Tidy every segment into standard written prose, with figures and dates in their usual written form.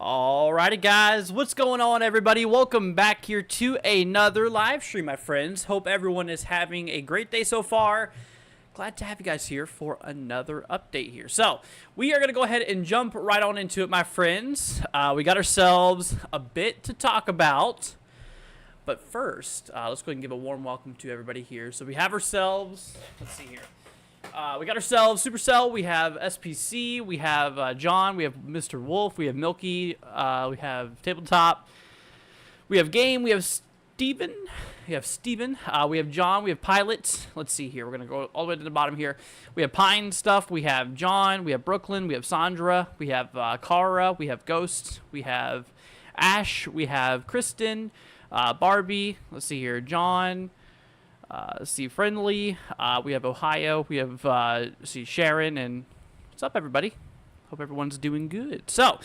Alrighty guys, what's going on everybody? Welcome back here to another live stream, my friends. Hope everyone is having a great day so far. Glad to have you guys here for another update here. So, we are going to go ahead and jump right on into it, my friends. We got ourselves a bit to talk about. But first, let's go ahead and give a warm welcome to everybody here. So, we have ourselves, let's see here. We got ourselves Supercell, we have SPC, we have John, we have Mr. Wolf, we have Milky, we have Tabletop, we have Game, we have Steven, we have John, we have Pilot. Let's see here, we're going to go all the way to the bottom here. We have Pine Stuff, we have John, we have Brooklyn, we have Sandra, we have Kara, we have Ghost, we have Ash, we have Kristen, Barbie, let's see here, John, see Friendly, we have Ohio, we have see Sharon, and what's up everybody? Hope everyone's doing good. So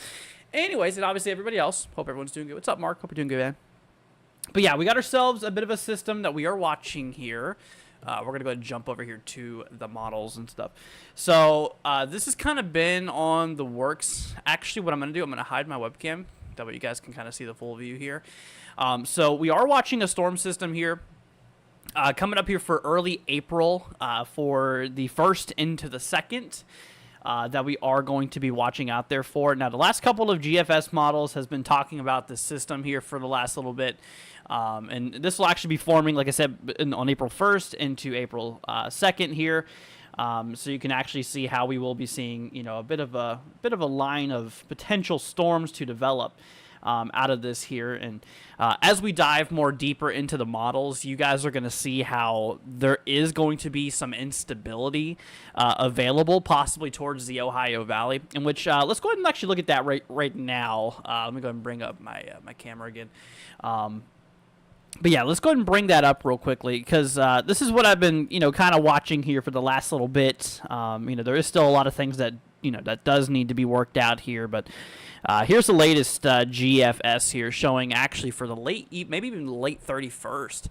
anyways, and obviously everybody else, hope everyone's doing good. What's up Mark? Hope you're doing good, man. But yeah, we got ourselves a bit of a system that we are watching here. We're gonna go ahead and jump over here to the models and stuff. So this has kind of been on the works. Actually, what I'm gonna do, I'm gonna hide my webcam, that way you guys can kind of see the full view here. So we are watching a storm system here. Coming up here for early April for the 1st into the 2nd that we are going to be watching out there for. Now, the last couple of GFS models has been talking about this system here for the last little bit. And this will actually be forming, like I said, on April 1st into April 2nd here. So you can actually see how we will be seeing, you know, a bit of a line of potential storms to develop. Out of this here, and as we dive more deeper into the models, you guys are going to see how there is going to be some instability available, possibly towards the Ohio Valley. In which let's go ahead and actually look at that right now. Let me go ahead and bring up my my camera again. But yeah, let's go ahead and bring that up real quickly, because this is what I've been, you know, kind of watching here for the last little bit. You know, there is still a lot of things that, you know, that does need to be worked out here, but here's the latest GFS here, showing actually for the late, maybe even late 31st,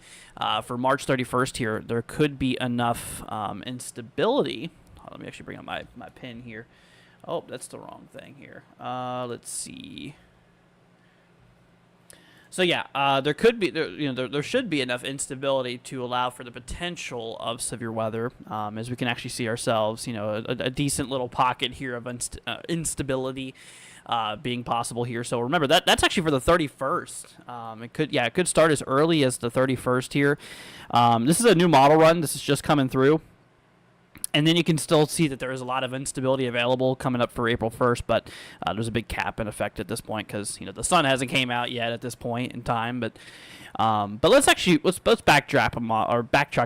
for March 31st here, there could be enough instability. Let me actually bring up my pin here. Oh, that's the wrong thing here. Let's see. So yeah, there could be, there should be enough instability to allow for the potential of severe weather, as we can actually see ourselves, you know, a decent little pocket here of instability being possible here. So remember that's actually for the 31st. It could start as early as the 31st here. This is a new model run. This is just coming through. And then you can still see that there is a lot of instability available coming up for April 1st, but there's a big cap in effect at this point because the sun hasn't came out yet at this point in time. But let's backtrack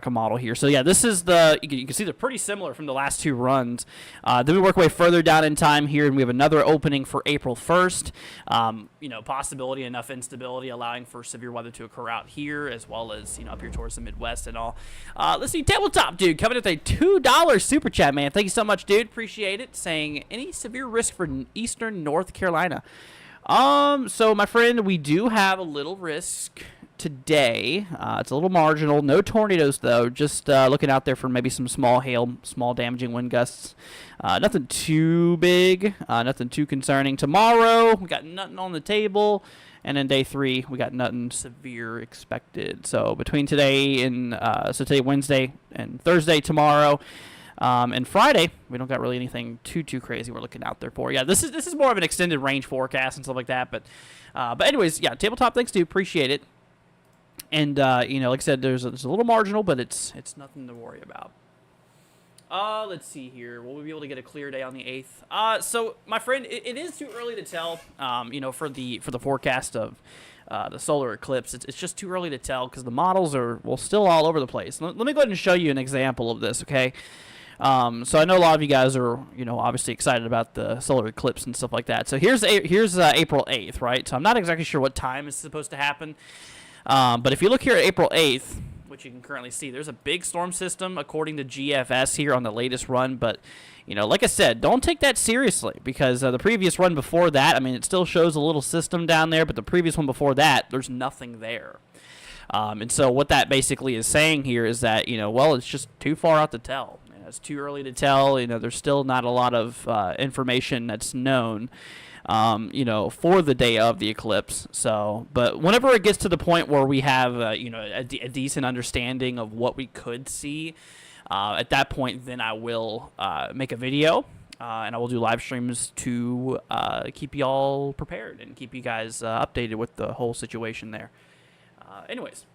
a model here. So yeah, this is you can see they're pretty similar from the last two runs. Then we work our way further down in time here, and we have another opening for April 1st. Possibility enough instability allowing for severe weather to occur out here as well as up here towards the Midwest and all. Let's see, Tabletop Dude coming with a $2 super chat, man. Thank you so much, dude. Appreciate it. Saying any severe risk for eastern North Carolina. So my friend, we do have a little risk today. It's a little marginal. No tornadoes though. Just looking out there for maybe some small hail, small damaging wind gusts. Nothing too big. Nothing too concerning. Tomorrow we got nothing on the table. And then day 3, we got nothing severe expected. So between today and today, Wednesday, and Thursday, tomorrow, and Friday, we don't got really anything too crazy we're looking out there for. Yeah, this is more of an extended range forecast and stuff like that. But anyways, yeah, Tabletop, thanks, dude. Appreciate it. And like I said, there's a little marginal, but it's nothing to worry about. Let's see here. Will we be able to get a clear day on the 8th? So, my friend, it is too early to tell, for the forecast of the solar eclipse. It's just too early to tell because the models are, still all over the place. Let me go ahead and show you an example of this, okay? So, I know a lot of you guys are, obviously excited about the solar eclipse and stuff like that. So, here's April 8th, right? So, I'm not exactly sure what time it's supposed to happen. But if you look here at April 8th, which you can currently see, there's a big storm system according to GFS here on the latest run. But, like I said, don't take that seriously because the previous run before that, it still shows a little system down there, but the previous one before that, there's nothing there. And so what that basically is saying here is that, it's just too far out to tell. It's too early to tell. There's still not a lot of information that's known. For the day of the eclipse. So, but whenever it gets to the point where we have, a decent understanding of what we could see, at that point, then I will make a video, and I will do live streams to keep you all prepared and keep you guys updated with the whole situation there. Anyways.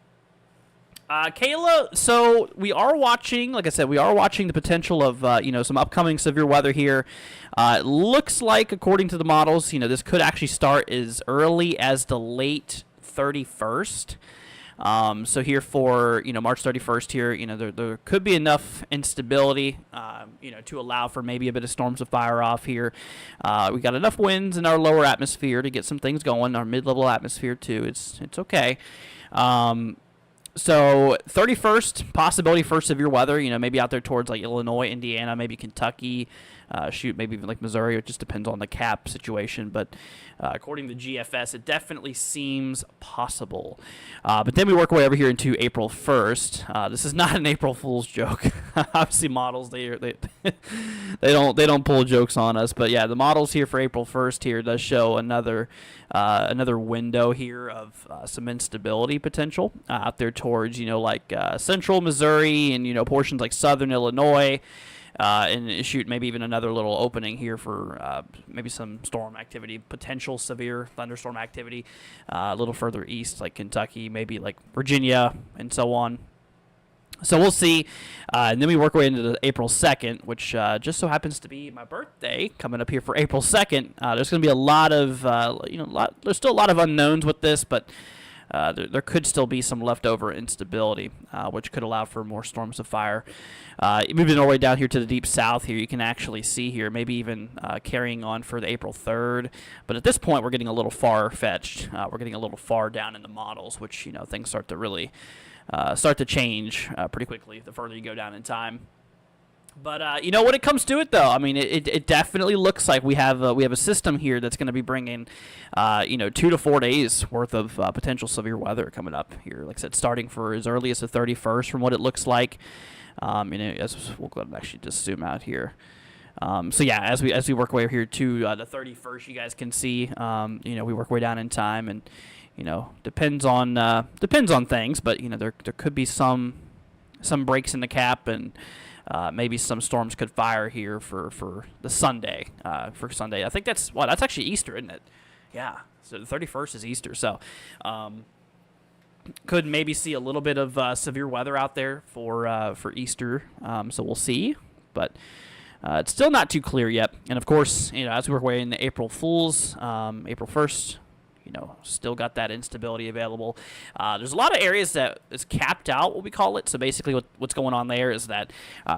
Kayla, so we are watching, like I said, the potential of, some upcoming severe weather here. It looks like, according to the models, this could actually start as early as the late 31st. So here for, March 31st here, there could be enough instability, to allow for maybe a bit of storms to fire off here. We got enough winds in our lower atmosphere to get some things going, our mid-level atmosphere too. It's okay. So 31st, possibility for severe weather, maybe out there towards like Illinois, Indiana, maybe Kentucky, maybe even like Missouri. It just depends on the cap situation. But according to GFS, it definitely seems possible. But then we work our way over here into April 1st. This is not an April Fool's joke. Obviously, models they don't pull jokes on us. But yeah, the models here for April 1st here does show another window here of some instability potential out there towards central Missouri and portions like southern Illinois. And shoot, maybe even another little opening here for maybe some storm activity, potential severe thunderstorm activity a little further east, like Kentucky, maybe like Virginia, and so on. So we'll see. And then we work our way into the April 2nd, which just so happens to be my birthday coming up here for April 2nd. There's going to be a lot of, there's still a lot of unknowns with this, but there could still be some leftover instability, which could allow for more storms of fire. Moving our way down here to the deep south here, you can actually see here, maybe even carrying on for the April 3rd. But at this point, we're getting a little far-fetched. We're getting a little far down in the models, which, things start to really start to change pretty quickly the further you go down in time. But when it comes to it, though, it definitely looks like we have a system here that's going to be bringing, 2 to 4 days worth of potential severe weather coming up here. Like I said, starting for as early as the 31st, from what it looks like. As we'll go ahead and actually just zoom out here. So yeah, as we work our way here to the 31st, you guys can see, we work way down in time, and depends on things, but there could be some breaks in the cap, and maybe some storms could fire here for the Sunday. For Sunday, I think that's actually Easter, isn't it? Yeah. So the 31st is Easter. So could maybe see a little bit of severe weather out there for Easter. So we'll see. but it's still not too clear yet. And of course, as we work our way into April Fools, April 1st, still got that instability available. There's a lot of areas that is capped out, what we call it. So basically what's going on there is that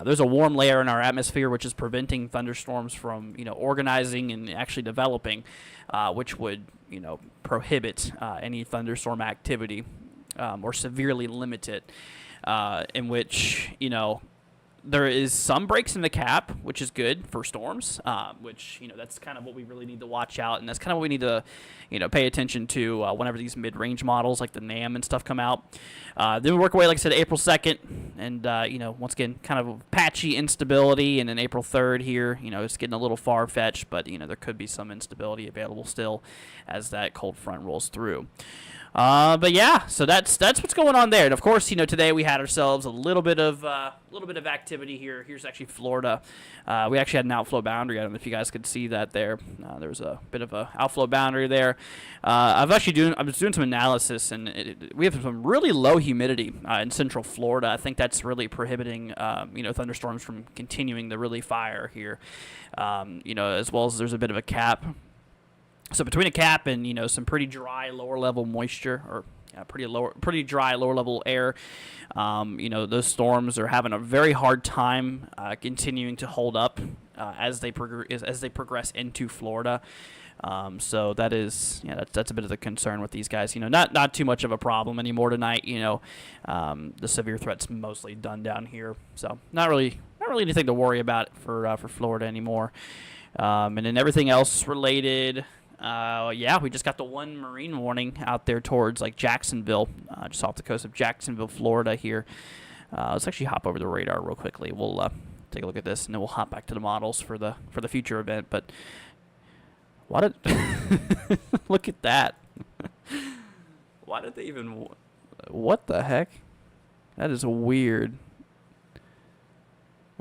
there's a warm layer in our atmosphere which is preventing thunderstorms from, organizing and actually developing, which would, prohibit any thunderstorm activity or severely limit it, in which, there is some breaks in the cap, which is good for storms, which, that's kind of what we really need to watch out, and that's kind of what we need to, pay attention to whenever these mid-range models like the NAM and stuff come out. Then we work away, like I said, April 2nd, and, once again, kind of patchy instability, and then April 3rd here, it's getting a little far-fetched, but, there could be some instability available still as that cold front rolls through. But yeah, so that's what's going on there. And of course, today we had ourselves a little bit of activity here. Here's actually Florida. We actually had an outflow boundary. I don't know if you guys could see that there. There was a bit of a outflow boundary there. I was doing some analysis, and we have some really low humidity in central Florida. I think that's really prohibiting thunderstorms from continuing to really fire here. As well as there's a bit of a cap. So between a cap and some pretty dry lower level moisture, or pretty dry lower level air, those storms are having a very hard time continuing to hold up as they progress into Florida. So that is that's a bit of the concern with these guys. Not too much of a problem anymore tonight. The severe threat's mostly done down here, so not really anything to worry about for Florida anymore. And then everything else related. We just got the one marine warning out there towards like Jacksonville, just off the coast of Jacksonville, Florida here. Let's actually hop over the radar real quickly. We'll take a look at this, and then we'll hop back to the models for the future event. But look at that. Why did they even? What the heck? That is weird.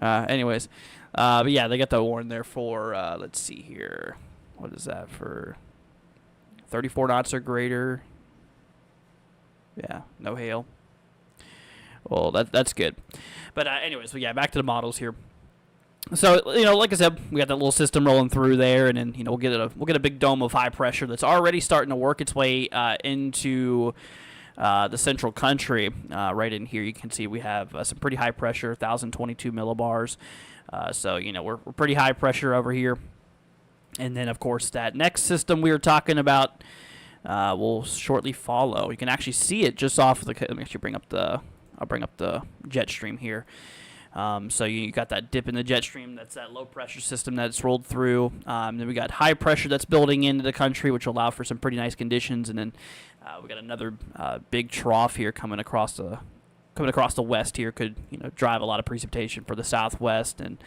Anyways, but yeah, they got the warning there for. Let's see here. What is that for? 34 knots or greater. Yeah, no hail. Well, that's good. But anyways, back to the models here. So like I said, we got that little system rolling through there, and then we'll get a big dome of high pressure that's already starting to work its way into the central country. Right in here, you can see we have some pretty high pressure, 1,022 millibars. So we're pretty high pressure over here. And then, of course, that next system we were talking about will shortly follow. You can actually see it just off the. Let me actually I'll bring up the jet stream here. So you got that dip in the jet stream. That's that low pressure system that's rolled through. Then we got high pressure that's building into the country, which will allow for some pretty nice conditions. And then we got another big trough here coming across the west here. Could drive a lot of precipitation for the southwest, and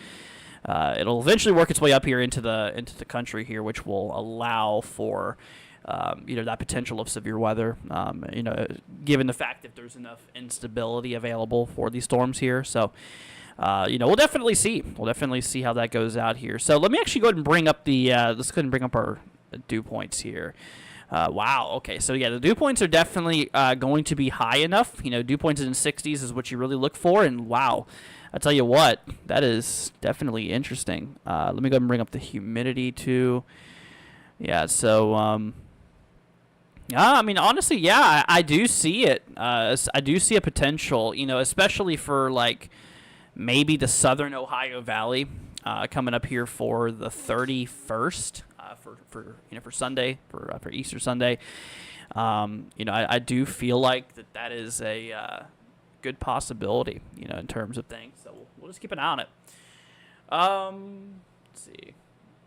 it'll eventually work its way up here into the country here, which will allow for that potential of severe weather. Given the fact that there's enough instability available for these storms here, so we'll definitely see. How that goes out here. So let me actually go ahead and bring up let's go ahead and bring up our dew points here. Wow. Okay. So the dew points are definitely going to be high enough. Dew points in the 60s is what you really look for, and wow. I tell you what, that is definitely interesting. Let me go ahead and bring up the humidity too. Yeah, so honestly, I do see it. I do see a potential, especially for like maybe the southern Ohio Valley coming up here for the 31st for Sunday, for Easter Sunday. I do feel like that is a good possibility, in terms of things. So we'll just keep an eye on it. Let's see.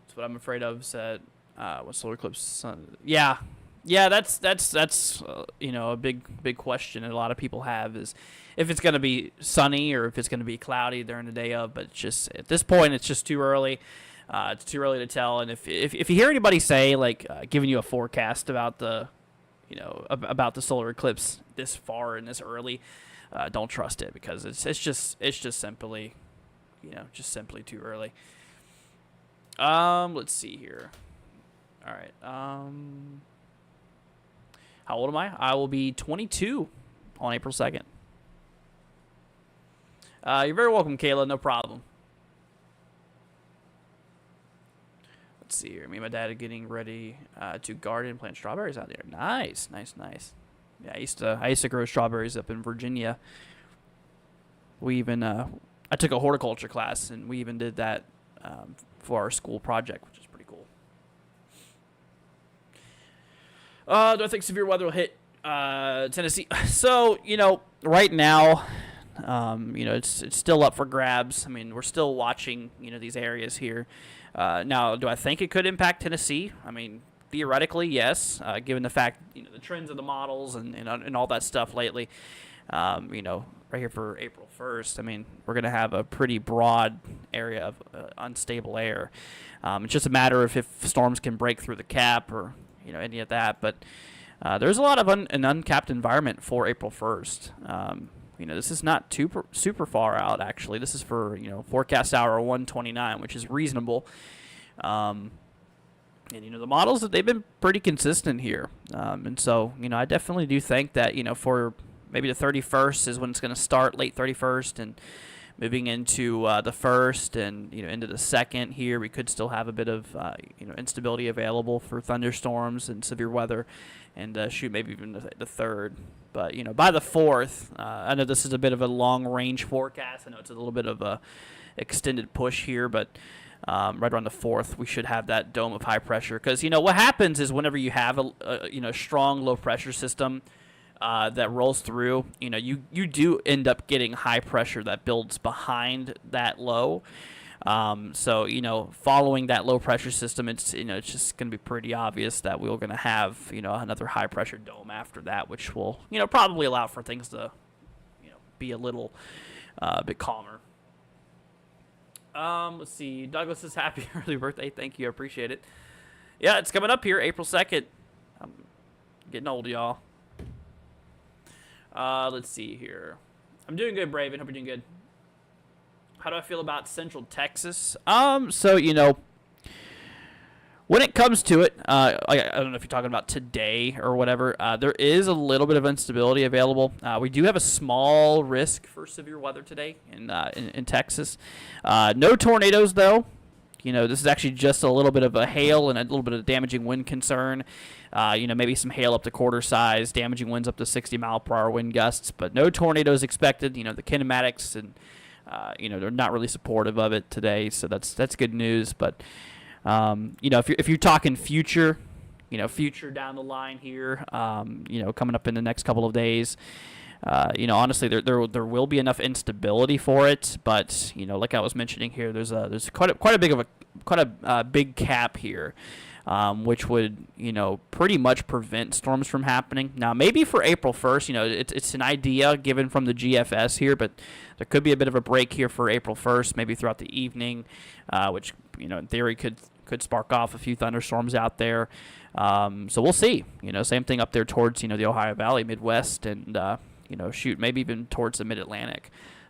That's what I'm afraid of. Said what solar eclipse? Yeah. That's a big question that a lot of people have is if it's going to be sunny or if it's going to be cloudy during the day of. But it's just at this point, it's just too early. It's too early to tell. And if you hear anybody say like giving you a forecast about the solar eclipse this far and this early. Don't trust it because it's just simply, simply too early. Let's see here. All right. How old am I? I will be 22 on April 2nd. You're very welcome, Kayla. No problem. Let's see here. Me and my dad are getting ready to garden and plant strawberries out there. Nice. Yeah, I used to grow strawberries up in Virginia. We even I took a horticulture class, and we even did that for our school project, which is pretty cool. Do I think severe weather will hit Tennessee? So, right now, it's still up for grabs. I mean, we're still watching, these areas here. Now, do I think it could impact Tennessee? I mean, theoretically, yes, given the fact, the trends of the models and all that stuff lately. Right here for April 1st, I mean, we're going to have a pretty broad area of unstable air. It's just a matter of if storms can break through the cap or, any of that. But there's a lot of an uncapped environment for April 1st. This is not super far out, actually. This is for, forecast hour 129, which is reasonable. And, the models, they've been pretty consistent here. And so, I definitely do think that, for maybe the 31st is when it's going to start, late 31st, and moving into the 1st and, into the 2nd here, we could still have a bit of, instability available for thunderstorms and severe weather, and maybe even the 3rd. But, by the 4th, I know this is a bit of a long-range forecast. I know it's a little bit of a extended push here, but right around the 4th, we should have that dome of high pressure. Because, what happens is whenever you have a strong low-pressure system that rolls through, you do end up getting high pressure that builds behind that low. So, following that low pressure system, it's just going to be pretty obvious that we're going to have, another high pressure dome after that, which will, probably allow for things to, be a little bit calmer. Let's see. Douglas is happy early birthday. Thank you. I appreciate it. Yeah, it's coming up here, April 2nd. I'm getting old, y'all. Let's see here. I'm doing good, Braven. Hope you're doing good. How do I feel about Central Texas? So, when it comes to it, I don't know if you're talking about today or whatever, there is a little bit of instability available. We do have a small risk for severe weather today in Texas. No tornadoes, though. This is actually just a little bit of a hail and a little bit of damaging wind concern. Maybe some hail up to quarter size, damaging winds up to 60-mile-per-hour wind gusts, but no tornadoes expected. The kinematics and they're not really supportive of it today, so that's good news. But if you're talking future down the line here, coming up in the next couple of days. Honestly, there will be enough instability for it, but like I was mentioning here, there's quite a big cap here, which would pretty much prevent storms from happening. Now, maybe for April 1st, it's an idea given from the GFS here, but there could be a bit of a break here for April 1st, maybe throughout the evening, which in theory could spark off a few thunderstorms out there. So we'll see. Same thing up there towards the Ohio Valley, Midwest, and maybe even towards the Mid-Atlantic.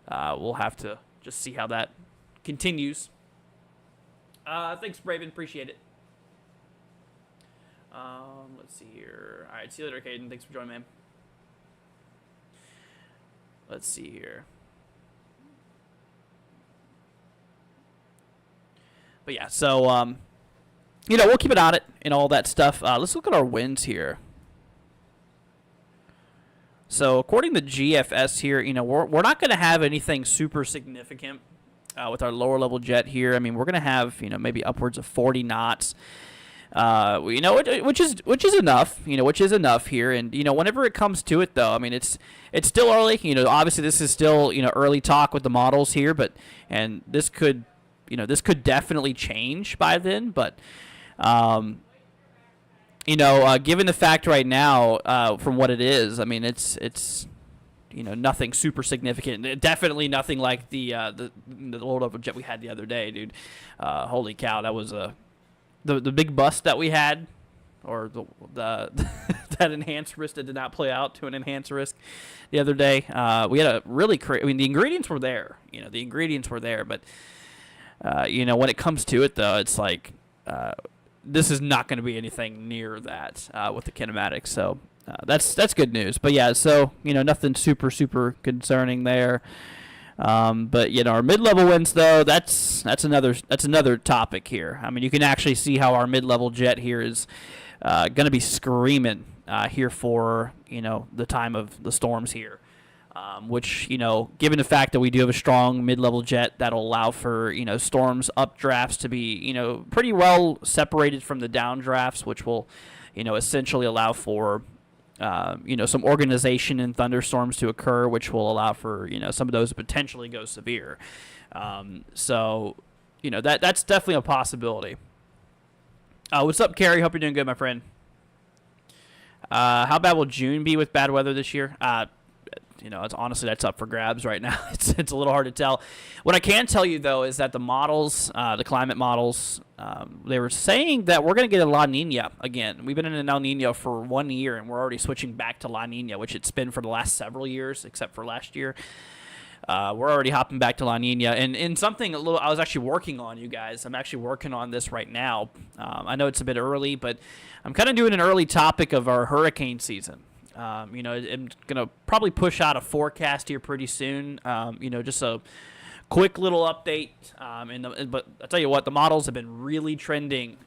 We'll have to just see how that continues. Thanks, Braven. Appreciate it. Let's see here. All right, see you later, Caden. Thanks for joining, man. Let's see here. But yeah, so, we'll keep it on it and all that stuff. Let's look at our winds here. So according to GFS here, we're not going to have anything super significant with our lower level jet here. I mean, we're going to have, maybe upwards of 40 knots, which is enough here. And, whenever it comes to it, though, I mean, it's still early. Obviously this is still, early talk with the models here, and this could definitely change by then. But, given the fact right now, from what it is, I mean, it's nothing super significant. Definitely nothing like the low level jet we had the other day, dude. Holy cow, that was the big bust that we had, or the that enhanced risk that did not play out to an enhanced risk the other day. We had a really the ingredients were there. But when it comes to it, though, it's like. This is not going to be anything near that with the kinematics, so that's good news. But yeah, so nothing super concerning there. But our mid-level winds, though, that's another topic here. I mean, you can actually see how our mid-level jet here is going to be screaming here for the time of the storms here. Which, given the fact that we do have a strong mid-level jet, that'll allow for, storms updrafts to be, pretty well separated from the downdrafts, which will, essentially allow for, some organization in thunderstorms to occur, which will allow for, some of those to potentially go severe. So, that's definitely a possibility. What's up, Carrie? Hope you're doing good, my friend. How bad will June be with bad weather this year? It's honestly, that's up for grabs right now. It's a little hard to tell. What I can tell you, though, is that the models, the climate models, they were saying that we're going to get a La Nina again. We've been in an El Nino for 1 year, and we're already switching back to La Nina, which it's been for the last several years, except for last year. We're already hopping back to La Nina. And in something I was actually working on, you guys. I'm actually working on this right now. I know it's a bit early, but I'm kind of doing an early topic of our hurricane season. I'm going to probably push out a forecast here pretty soon. Just a quick little update. But I'll tell you what, the models have been really trending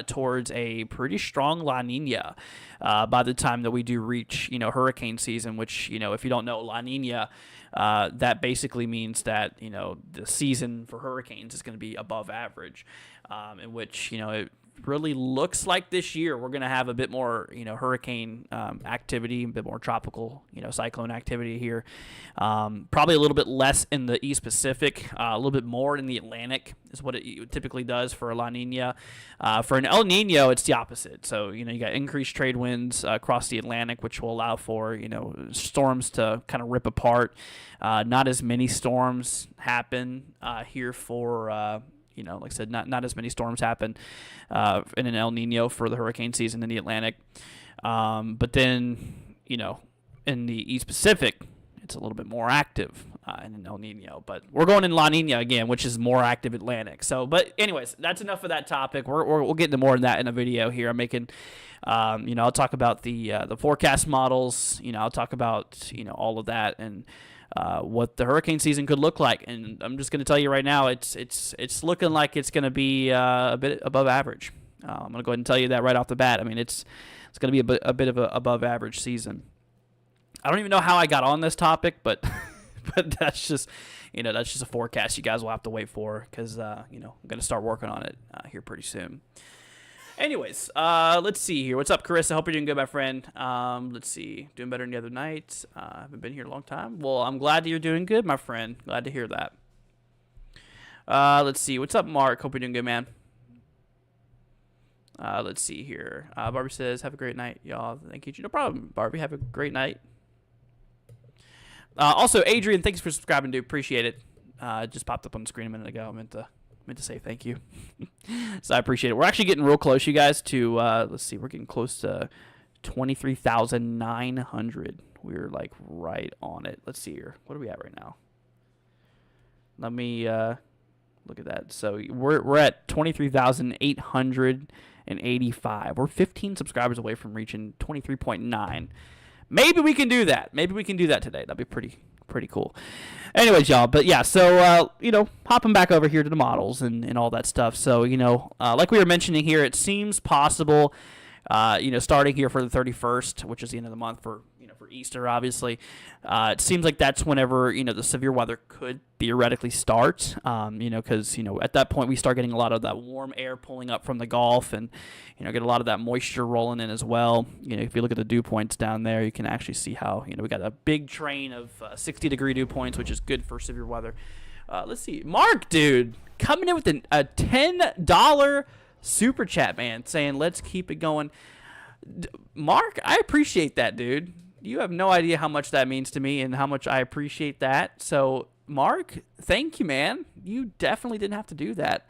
towards a pretty strong La Nina by the time that we do reach, hurricane season, which, if you don't know, La Nina, that basically means that, the season for hurricanes is going to be above average, in which, it really looks like this year we're going to have a bit more, hurricane activity, a bit more tropical, cyclone activity here. Probably a little bit less in the East Pacific, a little bit more in the Atlantic is what it typically does for a La Nina. For an El Nino, it's the opposite. So, you got increased trade winds across the Atlantic, which will allow for, storms to kind of rip apart. Not as many storms happen here for like I said, not as many storms happen in an El Nino for the hurricane season in the Atlantic. But then, in the East Pacific, it's a little bit more active in an El Nino. But we're going in La Nina again, which is more active Atlantic. So, but anyways, that's enough of that topic. We'll get into more of that in a video here. I'm making, I'll talk about the forecast models. I'll talk about, all of that and what the hurricane season could look like. And I'm just going to tell you right now, it's looking like it's going to be a bit above average. I'm going to go ahead and tell you that right off the bat. I mean, it's going to be a bit of a above average season. I don't even know how I got on this topic, but but that's just a forecast you guys will have to wait for because I'm going to start working on it here pretty soon. Anyways, let's see here. What's up, Carissa? Hope you're doing good, my friend. Let's see. Doing better than the other night. I haven't been here a long time. Well, I'm glad that you're doing good, my friend. Glad to hear that. Let's see. What's up, Mark? Hope you're doing good, man. Let's see here. Barbie says, have a great night, y'all. Thank you. No problem, Barbie. Have a great night. Also, Adrian, thanks for subscribing, dude. Appreciate it. It just popped up on the screen a minute ago. I meant to say thank you. So I appreciate it. We're actually getting real close, you guys, to, let's see, we're getting close to 23,900. We're like right on it. Let's see here. What are we at right now? Let me look at that. So we're at 23,885. We're 15 subscribers away from reaching 23.9. Maybe we can do that. Maybe we can do that today. That'd be pretty cool. Anyways, y'all, but yeah, so, hopping back over here to the models and all that stuff. So, like we were mentioning here, it seems possible, starting here for the 31st, which is the end of the month for Easter, obviously. It seems like that's whenever, the severe weather could theoretically start, because, at that point we start getting a lot of that warm air pulling up from the Gulf and, get a lot of that moisture rolling in as well. If you look at the dew points down there, you can actually see how, we got a big train of 60-degree dew points, which is good for severe weather. Let's see. Mark, dude, coming in with a $10 super chat, man, saying let's keep it going. Mark, I appreciate that, dude. You have no idea how much that means to me and how much I appreciate that. So, Mark, thank you, man. You definitely didn't have to do that.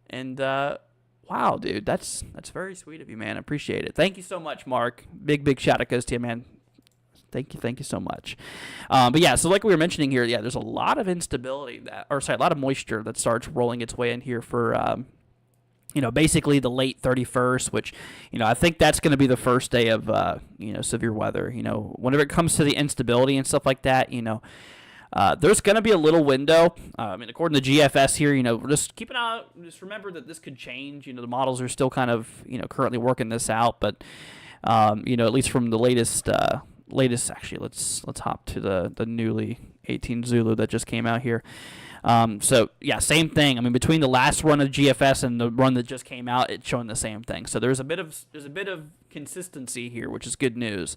And, wow, dude, that's very sweet of you, man. I appreciate it. Thank you so much, Mark. Big shout out goes to you, man. Thank you so much. But yeah, so like we were mentioning here, yeah, there's a lot of instability a lot of moisture that starts rolling its way in here for, basically the late 31st, which, I think that's going to be the first day of, severe weather. Whenever it comes to the instability and stuff like that, There's going to be a little window. I mean, according to GFS here, just keep an eye out. Just remember that this could change. The models are still kind of, currently working this out. But, at least from the latest, actually, let's hop to the newly 18 Zulu that just came out here. So yeah, same thing. I mean, between the last run of GFS and the run that just came out, it's showing the same thing. So there's a bit of consistency here, which is good news.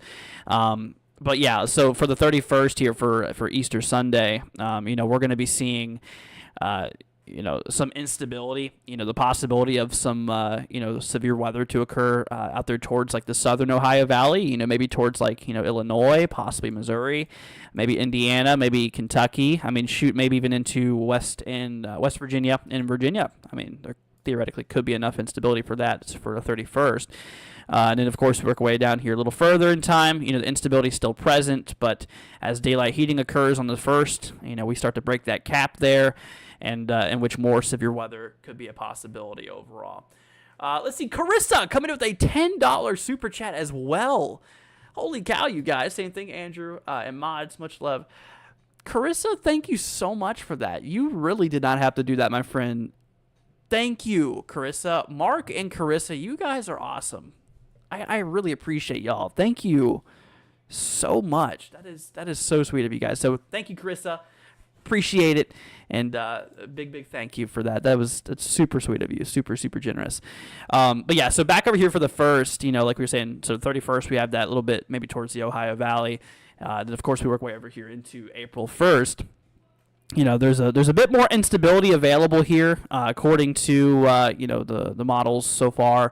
But yeah, so for the 31st here for Easter Sunday, we're going to be seeing, some instability, the possibility of some, severe weather to occur out there towards like the southern Ohio Valley, maybe towards like, Illinois, possibly Missouri, maybe Indiana, maybe Kentucky. I mean, maybe even into West Virginia and Virginia. I mean, there theoretically could be enough instability for that for the 31st. And then, of course, we work our way down here a little further in time. The instability is still present, but as daylight heating occurs on the 1st, we start to break that cap there, and in which more severe weather could be a possibility overall. Let's see, Carissa coming in with a $10 super chat as well. Holy cow, you guys. Same thing, Andrew and Mods. Much love. Carissa, thank you so much for that. You really did not have to do that, my friend. Thank you, Carissa. Mark and Carissa, you guys are awesome. I really appreciate y'all. Thank you so much. That is so sweet of you guys. So thank you, Carissa. Appreciate it. And a big thank you for that. That's super sweet of you. Super, super generous. But yeah, so back over here for the 1st, like we were saying, so the 31st, we have that little bit maybe towards the Ohio Valley. Then, of course, we work way over here into April 1st. There's a bit more instability available here, according to, the models so far,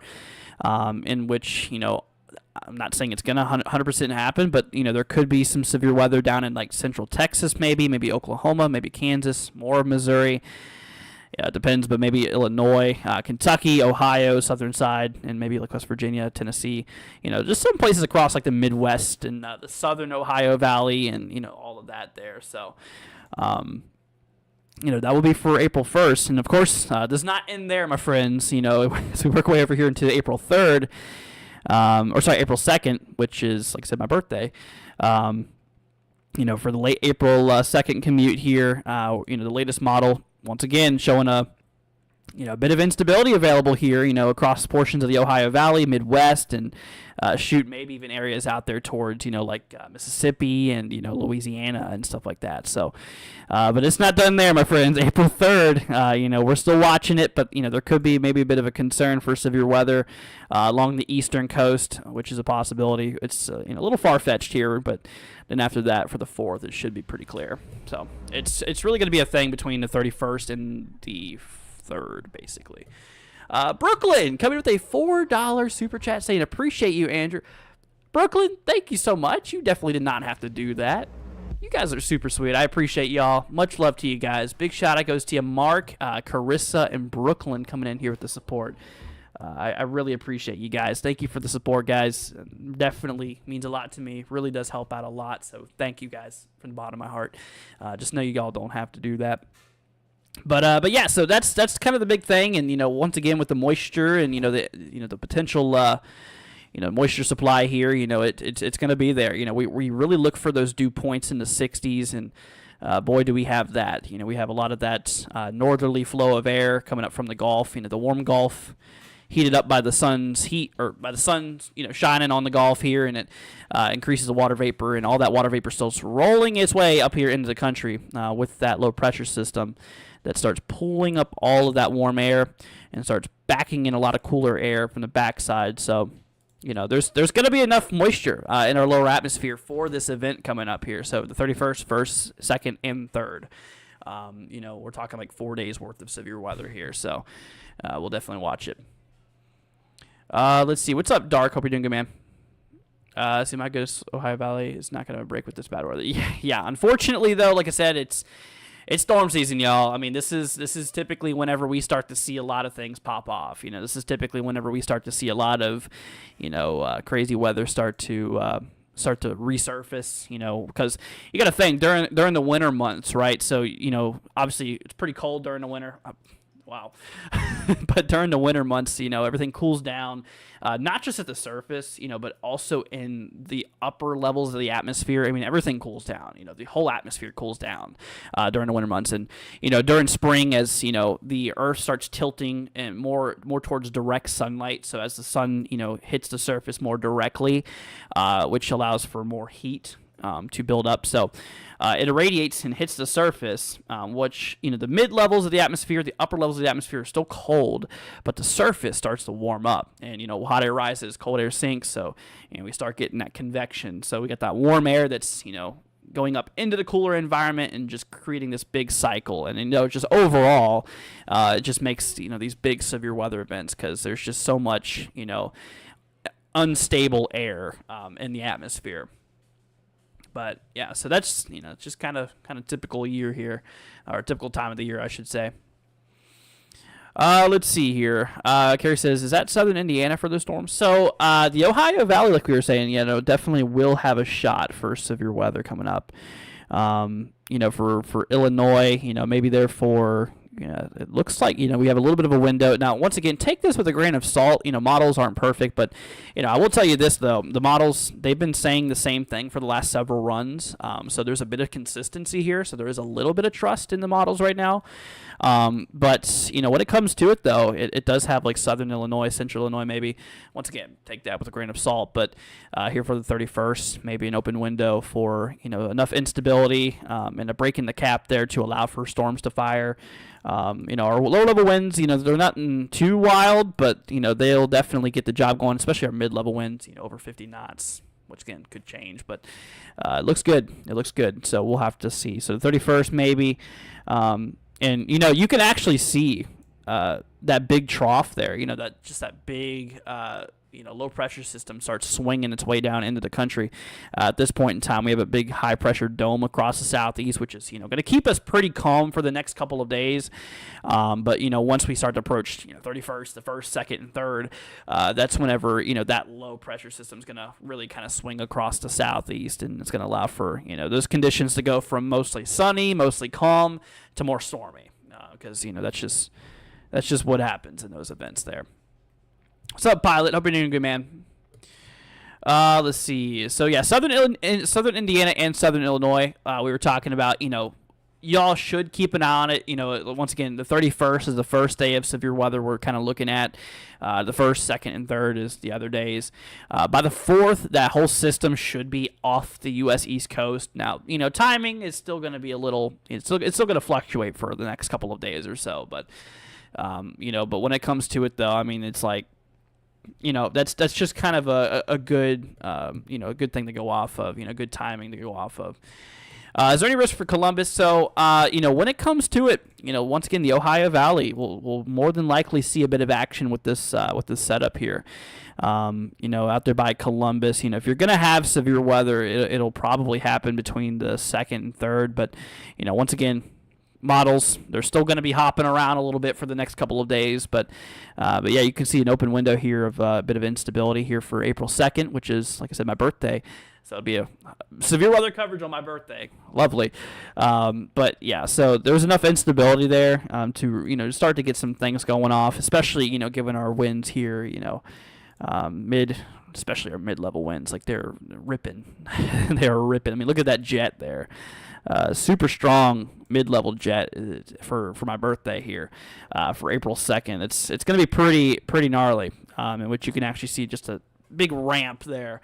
in which, I'm not saying it's going to 100% happen, but, there could be some severe weather down in, like, central Texas maybe Oklahoma, maybe Kansas, more Missouri. Yeah, it depends, but maybe Illinois, Kentucky, Ohio, southern side, and maybe, like, West Virginia, Tennessee. Just some places across, like, the Midwest and the southern Ohio Valley and, all of that there. So, that will be for April 1st. And, of course, does not end there, my friends. As we work way over here into April 3rd, April 2nd, which is, like I said, my birthday. For the late April 2nd commute here, the latest model, once again, showing a bit of instability available here, across portions of the Ohio Valley, Midwest, and maybe even areas out there towards, Mississippi and, Louisiana and stuff like that. So, but it's not done there, my friends. April 3rd, we're still watching it, but, there could be maybe a bit of a concern for severe weather along the eastern coast, which is a possibility. It's, a little far-fetched here, but then after that, for the 4th, it should be pretty clear. So it's really going to be a thing between the 31st and the 3rd, basically. Brooklyn coming with a $4 super chat saying, appreciate you, Andrew. Brooklyn, thank you so much. You definitely did not have to do that. You guys are super sweet. I appreciate y'all. Much love to you guys. Big shout out goes to you, Mark, Carissa, and Brooklyn coming in here with the support. I really appreciate you guys. Thank you for the support, guys. Definitely means a lot to me. Really does help out a lot. So thank you guys from the bottom of my heart. Just know you all don't have to do that. But yeah, so that's kind of the big thing, and once again with the moisture and the potential moisture supply here, it's going to be there. We really look for those dew points in the 60s, and boy, do we have that. We have a lot of that northerly flow of air coming up from the Gulf. The warm Gulf, heated up by the sun's heat, or by the sun, shining on the Gulf here, and it increases the water vapor, and all that water vapor starts rolling its way up here into the country with that low pressure system that starts pulling up all of that warm air and starts backing in a lot of cooler air from the backside. So, there's going to be enough moisture in our lower atmosphere for this event coming up here. So the 31st, 1st, 2nd, and 3rd. We're talking like 4 days worth of severe weather here. So we'll definitely watch it. Let's see. What's up, Dark? Hope you're doing good, man. See, my goodness, Ohio Valley is not going to break with this bad weather. Yeah, unfortunately, though, like I said, it's storm season, y'all. I mean, this is typically whenever we start to see a lot of things pop off. This is typically whenever we start to see a lot of, crazy weather start to resurface. Because you got to think during the winter months, right? So obviously it's pretty cold during the winter. Wow. But during the winter months, everything cools down, not just at the surface, but also in the upper levels of the atmosphere. I mean, everything cools down. The whole atmosphere cools down during the winter months. And, during spring, as, the Earth starts tilting and more towards direct sunlight. So as the sun, hits the surface more directly, which allows for more heat to build up. So it irradiates and hits the surface, which, the mid-levels of the atmosphere, the upper levels of the atmosphere are still cold, but the surface starts to warm up. And, hot air rises, cold air sinks, so, we start getting that convection. So we got that warm air that's, going up into the cooler environment and just creating this big cycle. And, just overall, it just makes, these big severe weather events because there's just so much, unstable air in the atmosphere. But yeah, so that's just kind of typical year here, or typical time of the year, I should say. Let's see here. Carrie says, "Is that Southern Indiana for the storm?" So the Ohio Valley, like we were saying, definitely will have a shot for severe weather coming up. For Illinois, maybe they're for. It looks like, we have a little bit of a window. Now, once again, take this with a grain of salt. Models aren't perfect, but, I will tell you this, though. The models, they've been saying the same thing for the last several runs. So there's a bit of consistency here. So there is a little bit of trust in the models right now. But, when it comes to it, though, it does have like Southern Illinois, Central Illinois, maybe. Once again, take that with a grain of salt. But here for the 31st, maybe an open window for, enough instability and a break in the cap there to allow for storms to fire. Our low-level winds, they're not too wild, but, they'll definitely get the job going, especially our mid-level winds, over 50 knots, which, again, could change. But it looks good. It looks good, so we'll have to see. So the 31st maybe, and, you can actually see that big trough there, that big low-pressure system starts swinging its way down into the country. At this point in time, we have a big high-pressure dome across the southeast, which is, going to keep us pretty calm for the next couple of days. But, once we start to approach, 31st, the 1st, 2nd, and 3rd, that's whenever, that low-pressure system is going to really kind of swing across the southeast, and it's going to allow for, those conditions to go from mostly sunny, mostly calm, to more stormy. Because, that's just what happens in those events there. What's up, Pilot? Hope you're doing good, man. Let's see. So, yeah, Southern Indiana and Southern Illinois, we were talking about, y'all should keep an eye on it. Once again, the 31st is the first day of severe weather we're kind of looking at. The 1st, 2nd, and 3rd is the other days. By the 4th, that whole system should be off the U.S. East Coast. Now, timing is still going to be a little, it's still going to fluctuate for the next couple of days or so. But, but when it comes to it, though, I mean, it's like, that's just kind of a good, a good thing to go off of, good timing to go off of. Is there any risk for Columbus? So, when it comes to it, once again, the Ohio Valley will more than likely see a bit of action with this setup here. Out there by Columbus, if you're going to have severe weather, it'll probably happen between the 2nd and 3rd. But, once again, models, they're still going to be hopping around a little bit for the next couple of days, but yeah, you can see an open window here of a bit of instability here for April 2nd, which is, like I said, my birthday. So it'll be a severe weather coverage on my birthday. Lovely. But yeah, so there's enough instability there to start to get some things going off, especially given our winds here, especially our mid-level winds, like they're ripping. They're ripping. I mean, look at that jet there. Super strong mid-level jet for my birthday here for April 2nd. It's going to be pretty gnarly, in which you can actually see just a big ramp there.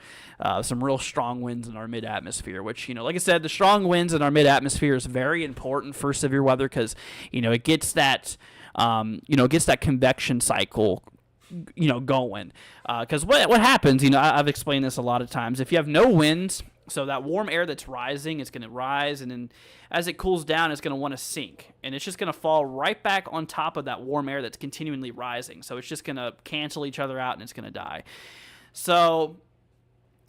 Some real strong winds in our mid-atmosphere, which, like I said, the strong winds in our mid-atmosphere is very important for severe weather because, it gets that, convection cycle going. Because what happens, I've explained this a lot of times. If you have no winds, so that warm air that's rising is going to rise, and then as it cools down, it's going to want to sink. And it's just going to fall right back on top of that warm air that's continually rising. So it's just going to cancel each other out, and it's going to die. So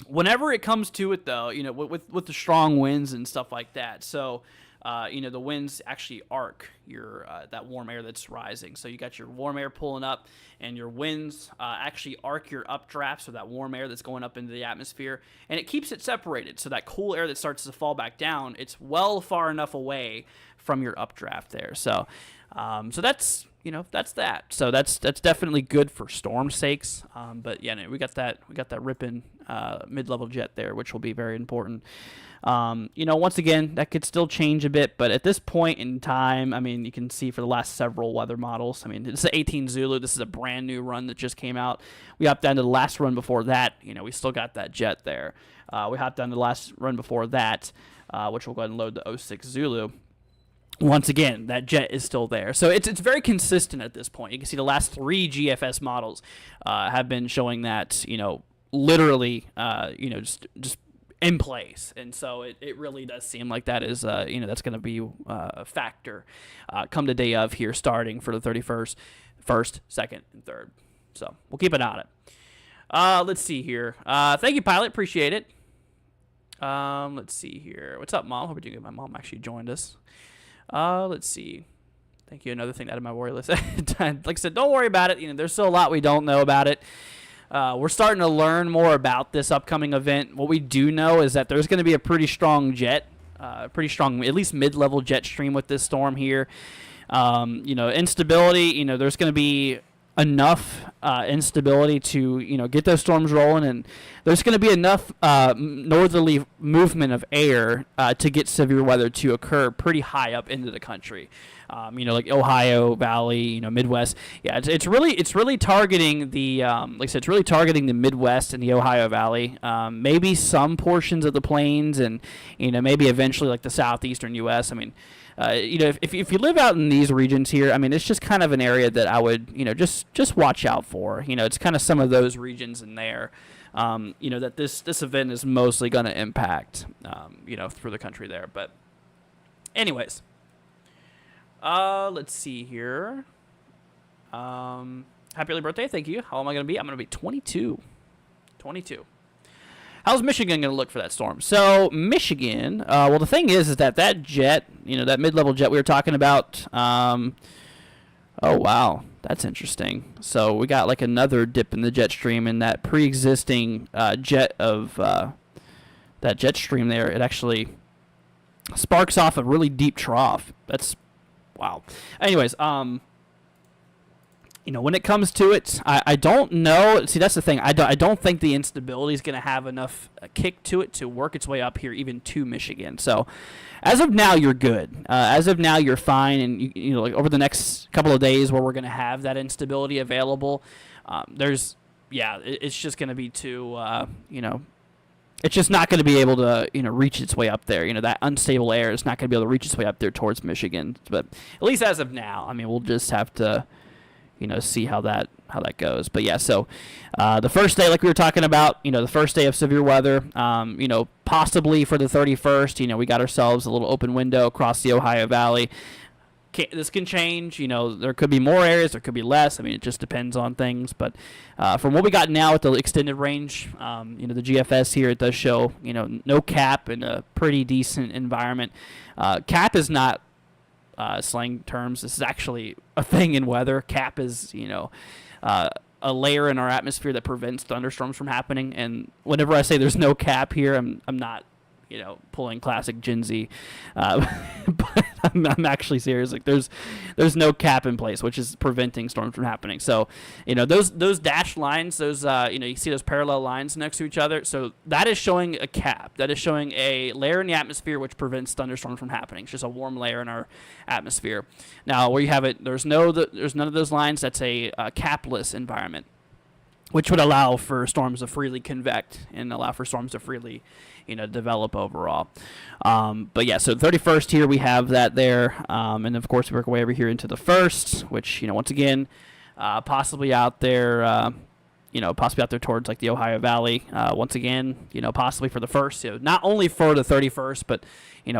whenever it comes to it, though, with the strong winds and stuff like that, so the winds actually arc your that warm air that's rising. So you got your warm air pulling up, and your winds actually arc your updraft, so that warm air that's going up into the atmosphere, and it keeps it separated. So that cool air that starts to fall back down, it's well far enough away from your updraft there. So, so that's that's that. So that's definitely good for storm sakes. But yeah, no, we got that ripping mid-level jet there, which will be very important. Once again, that could still change a bit, but at this point in time, I mean, you can see for the last several weather models. I mean, this is 18 Zulu. This is a brand new run that just came out. We hopped down to the last run before that. We still got that jet there. We hopped down to the last run before that, which we'll go ahead and load the 06 Zulu. Once again, that jet is still there. So it's very consistent at this point. You can see the last 3 GFS models have been showing that, literally, just in place. And so it really does seem like that is, that's going to be a factor come the day of here, starting for the 31st, 1st, 2nd, and 3rd. So we'll keep an eye on it. Let's see here. Thank you, Pilot. Appreciate it. Let's see here. What's up, Mom? Hope you're doing good. My mom actually joined us. Let's see. Thank you. Another thing out of my worry list. Like I said, don't worry about it. There's still a lot we don't know about it. We're starting to learn more about this upcoming event. What we do know is that there's going to be a pretty strong jet, at least mid-level jet stream with this storm here. Instability, there's going to be enough instability to get those storms rolling, and there's going to be enough northerly movement of air to get severe weather to occur pretty high up into the country. Like Ohio Valley, Midwest. Yeah, it's really targeting the like I said, it's really targeting the Midwest and the Ohio Valley. Maybe some portions of the plains, and maybe eventually like the southeastern U.S. I mean, if you live out in these regions here, I mean, it's just kind of an area that I would just watch out for. It's kind of some of those regions in there. That this event is mostly going to impact, through the country there. But anyways. Let's see here. Happy early birthday. Thank you. How old am I going to be? I'm going to be 22. 22. How's Michigan going to look for that storm? So Michigan, well, the thing is that jet, that mid-level jet we were talking about, oh, wow. That's interesting. So we got like another dip in the jet stream, and that pre-existing jet of that jet stream there, it actually sparks off a really deep trough. That's wow. Anyways, when it comes to it, I don't know. See, that's the thing. I don't think the instability is going to have enough kick to it to work its way up here, even to Michigan. So, as of now, you're good. As of now, you're fine. And like over the next couple of days, where we're going to have that instability available, it's just going to be too, it's just not going to be able to, reach its way up there. That unstable air is not going to be able to reach its way up there towards Michigan. But at least as of now, I mean, we'll just have to, see how that goes. But yeah, so the first day, like we were talking about, the first day of severe weather, possibly for the 31st, we got ourselves a little open window across the Ohio Valley. This can change. There could be more areas, there could be less. I mean, it just depends on things. But from what we got now with the extended range, the GFS here, it does show, no cap in a pretty decent environment. Cap is not slang terms. This is actually a thing in weather. Cap is, a layer in our atmosphere that prevents thunderstorms from happening. And whenever I say there's no cap here, I'm not, pulling classic Gen Z, but I'm actually serious. Like there's no cap in place, which is preventing storms from happening. So, those dashed lines, those, you see those parallel lines next to each other. So that is showing a cap. That is showing a layer in the atmosphere which prevents thunderstorms from happening. It's just a warm layer in our atmosphere. Now, where you have it, there's none of those lines. That's a capless environment, which would allow for storms to freely convect and allow for storms to freely, develop overall. But yeah, so 31st here we have that there, and of course we work our way over here into the 1st, which once again, possibly out there, towards like the Ohio Valley. Once again, possibly for the 1st. Not only for the 31st, but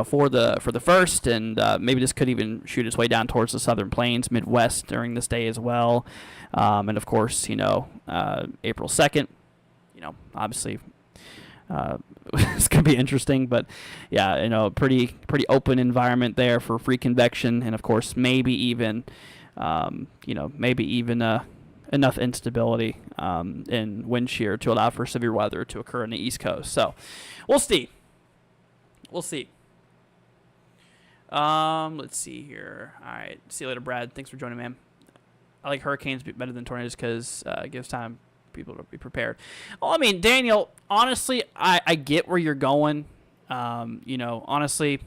for the 1st, and maybe this could even shoot its way down towards the Southern Plains, Midwest during this day as well. And of course, April 2nd, obviously, it's going to be interesting, but yeah, pretty open environment there for free convection. And of course, maybe even enough instability, in wind shear to allow for severe weather to occur on the East Coast. So we'll see. Let's see here. All right. See you later, Brad. Thanks for joining, man. I like hurricanes better than tornadoes because it gives time people to be prepared. Well, I mean, Daniel, honestly, I get where you're going. Honestly,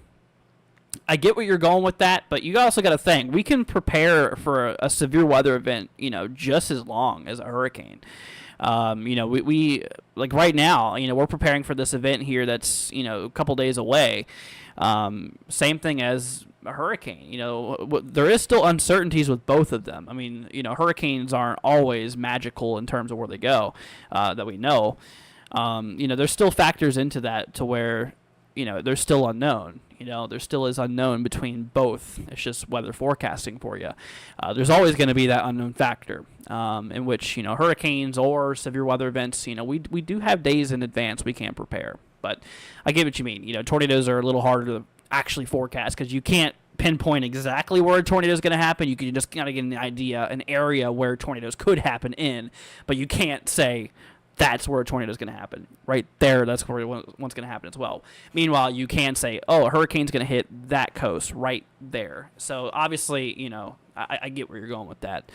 I get where you're going with that, but you also got to think we can prepare for a severe weather event, just as long as a hurricane. We like right now, we're preparing for this event here that's, a couple days away. Same thing as a hurricane. There is still uncertainties with both of them. I mean, hurricanes aren't always magical in terms of where they go, that we know. There's still factors into that to where, they're still unknown. There still is unknown between both. It's just weather forecasting for you. There's always going to be that unknown factor, in which, hurricanes or severe weather events, we do have days in advance we can't prepare. But I get what you mean. Tornadoes are a little harder to actually forecast because you can't pinpoint exactly where a tornado is going to happen. You can just kind of get an idea, an area where tornadoes could happen in, but you can't say that's where a tornado is going to happen. Right there, that's where one's going to happen as well. Meanwhile, you can say, oh, a hurricane's going to hit that coast right there. So obviously, I get where you're going with that.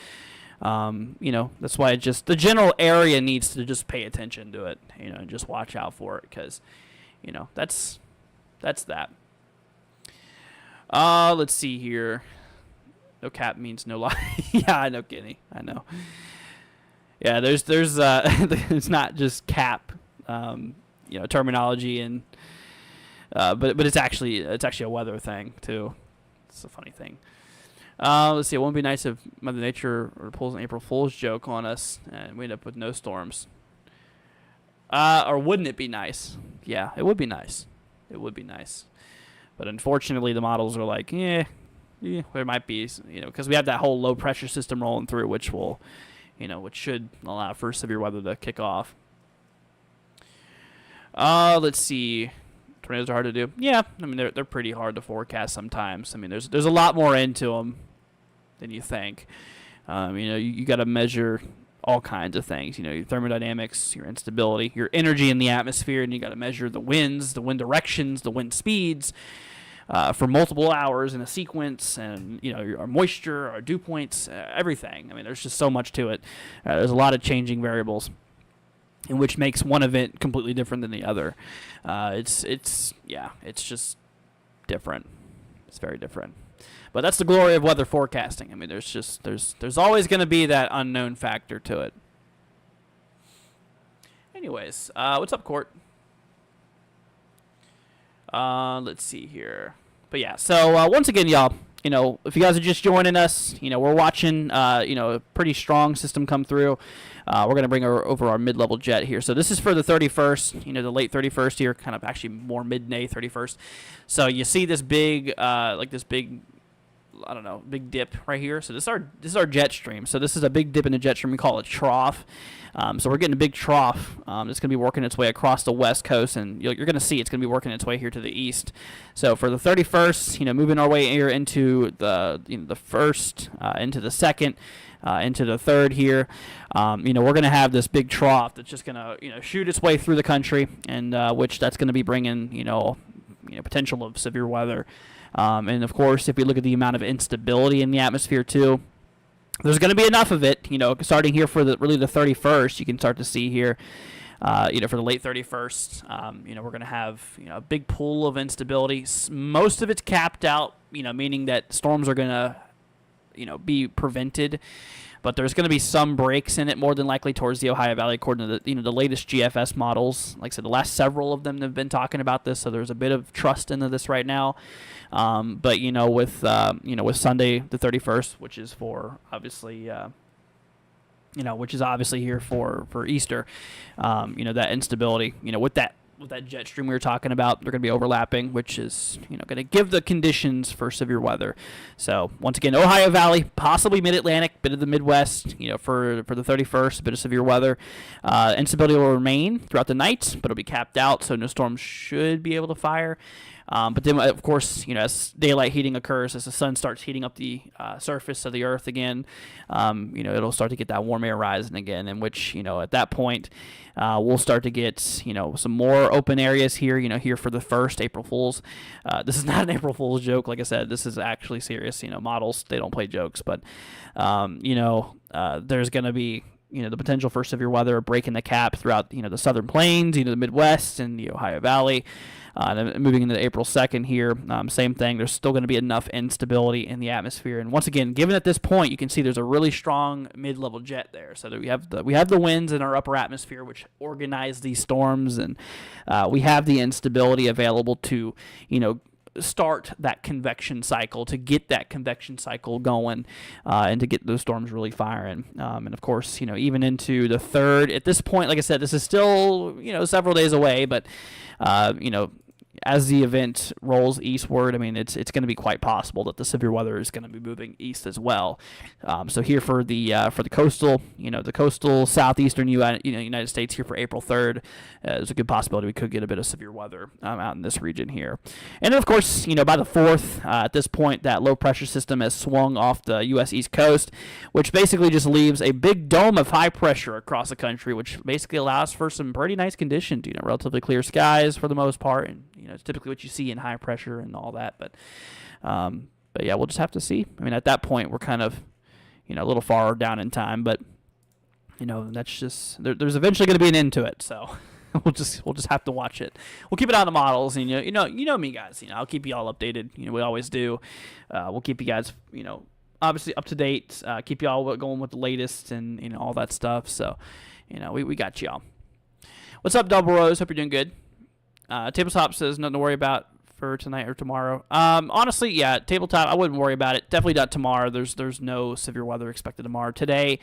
That's why the general area needs to just pay attention to it, and just watch out for it because, that's that. Let's see here. No cap means no lie. Yeah, I know, Kenny. I know. Yeah, there's it's not just cap, terminology and, but it's actually a weather thing too. It's a funny thing. Let's see. It won't be nice if Mother Nature pulls an April Fool's joke on us and we end up with no storms. Or wouldn't it be nice? Yeah, it would be nice. It would be nice. But unfortunately, the models are like, there might be, because we have that whole low pressure system rolling through, which will, which should allow for severe weather to kick off. Let's see. Tornadoes are hard to do. Yeah, I mean they're pretty hard to forecast sometimes. I mean there's a lot more into them than you think. You got to measure all kinds of things. Your thermodynamics, your instability, your energy in the atmosphere, and you got to measure the winds, the wind directions, the wind speeds for multiple hours in a sequence, and our moisture, our dew points, everything. I mean, there's just so much to it. There's a lot of changing variables, in which makes one event completely different than the other. It's just different. It's very different. But that's the glory of weather forecasting. I mean, there's always going to be that unknown factor to it. Anyways, what's up, Court? Let's see here. But yeah, so once again, y'all, if you guys are just joining us, we're watching, a pretty strong system come through. We're going to bring over our mid-level jet here. So this is for the 31st, the late 31st here, kind of actually more mid-May 31st. So you see this big, big dip right here. So this is our jet stream. So this is a big dip in the jet stream. We call it trough. So we're getting a big trough. It's going to be working its way across the west coast, and you're going to see it's going to be working its way here to the east. So for the 31st, moving our way here into the first, into the second, into the third here, we're going to have this big trough that's just going to shoot its way through the country, and which that's going to be bringing potential of severe weather. And of course, if we look at the amount of instability in the atmosphere too, there's going to be enough of it, starting here for the 31st. You can start to see here, for the late 31st, we're going to have, a big pool of instability. Most of it's capped out, meaning that storms are going to, be prevented. But there's going to be some breaks in it, more than likely towards the Ohio Valley, according to the latest GFS models. Like I said, the last several of them have been talking about this, so there's a bit of trust into this right now. But with Sunday the 31st, which is for obviously, which is obviously here for Easter, that instability, with that jet stream we were talking about, they're going to be overlapping, which is going to give the conditions for severe weather. So once again, Ohio Valley, possibly Mid-Atlantic, bit of the Midwest, for the 31st, a bit of severe weather. Instability will remain throughout the night, but it'll be capped out, so no storms should be able to fire. But then, of course, as daylight heating occurs, as the sun starts heating up the surface of the Earth again, it'll start to get that warm air rising again, in which, at that point, we'll start to get, some more open areas here, here for the first April Fools. This is not an April Fool's joke. Like I said, this is actually serious. Models, they don't play jokes, but, there's going to be, the potential for severe weather breaking the cap throughout, the southern plains, the Midwest and the Ohio Valley. Then moving into April 2nd here, same thing. There's still going to be enough instability in the atmosphere. And once again, given at this point, you can see there's a really strong mid-level jet there. So that we have the winds in our upper atmosphere, which organize these storms, and we have the instability available to, start that convection cycle, to get that convection cycle going, and to get those storms really firing. And of course, even into the third, at this point, like I said, this is still, several days away, but, as the event rolls eastward, it's going to be quite possible that the severe weather is going to be moving east as well. So here for the coastal, the coastal southeastern United States here for April 3rd, there's a good possibility we could get a bit of severe weather out in this region here. And then, of course, by the 4th, at this point, that low pressure system has swung off the U.S. East Coast, which basically just leaves a big dome of high pressure across the country, which basically allows for some pretty nice conditions, relatively clear skies for the most part, and it's typically what you see in high pressure and all that. But yeah, we'll just have to see. At that point, we're kind of, a little far down in time, but that's just there's eventually going to be an end to it. So we'll just have to watch it. We'll keep it on the models, and you know me, guys. I'll keep you all updated. We always do. We'll keep you guys, obviously up to date. Keep you all going with the latest and all that stuff. So we got y'all. What's up, Double Rose? Hope you're doing good. Tabletop says nothing to worry about for tonight or tomorrow. Honestly, yeah, tabletop, I wouldn't worry about it. Definitely not tomorrow. There's no severe weather expected tomorrow. Today,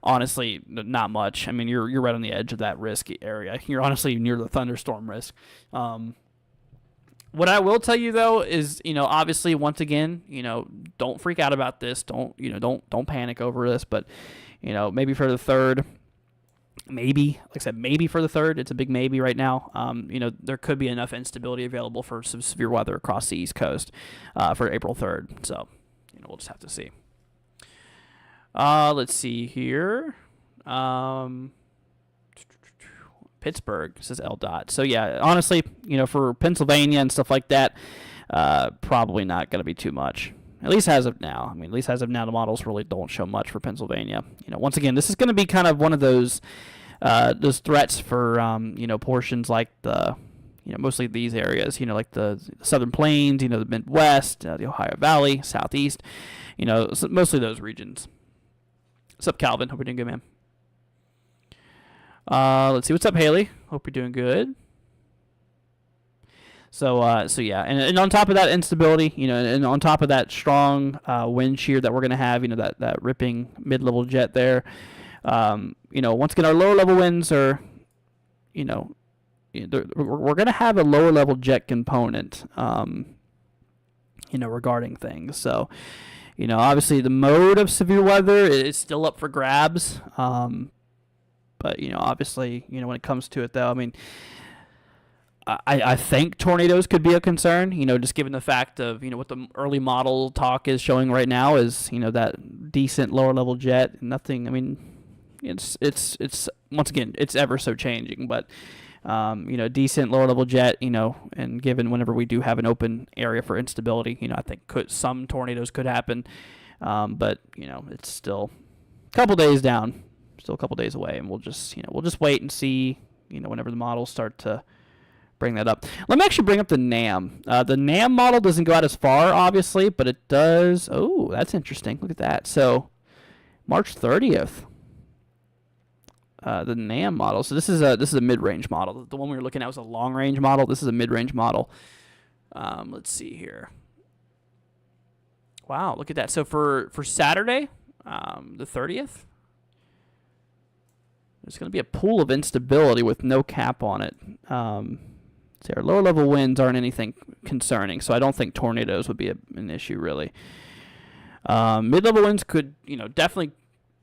honestly, not much. You're right on the edge of that risk area. You're honestly near the thunderstorm risk. What I will tell you though is, obviously, once again, don't freak out about this. Don't panic over this. But, maybe for the 3rd. Maybe, like I said, maybe for the 3rd. It's a big maybe right now. There could be enough instability available for some severe weather across the East Coast for April 3rd. So, we'll just have to see. Let's see here. Pittsburgh, says LDOT. So, yeah, honestly, for Pennsylvania and stuff like that, probably not going to be too much. At least as of now. At least as of now, the models really don't show much for Pennsylvania. Once again, this is going to be kind of one of those threats for, portions like the, mostly these areas, like the Southern Plains, the Midwest, the Ohio Valley, Southeast, mostly those regions. What's up, Calvin? Hope you're doing good, man. Let's see. What's up, Haley? Hope you're doing good. So yeah, and on top of that instability, and on top of that strong wind shear that we're going to have, that ripping mid-level jet there, once again, our lower level winds are, we're going to have a lower level jet component, regarding things. So, obviously the mode of severe weather is still up for grabs, but obviously, when it comes to it though, I think tornadoes could be a concern, just given the fact of, what the early model talk is showing right now is, that decent lower level jet. Nothing, it's once again, it's ever so changing, but, decent lower level jet, and given whenever we do have an open area for instability, I think some tornadoes could happen. But, it's still a couple days down, still a couple days away, and we'll just wait and see, whenever the models start to bring that up. Let me actually bring up the NAM. The NAM model doesn't go out as far, obviously, but it does. Oh, that's interesting. Look at that. So, March 30th. The NAM model. So this is a mid-range model. The one we were looking at was a long-range model. This is a mid-range model. Let's see here. Wow, look at that. So for Saturday, the 30th, there's going to be a pool of instability with no cap on it. So our lower level winds aren't anything concerning, so I don't think tornadoes would be an issue really. Mid-level winds could, definitely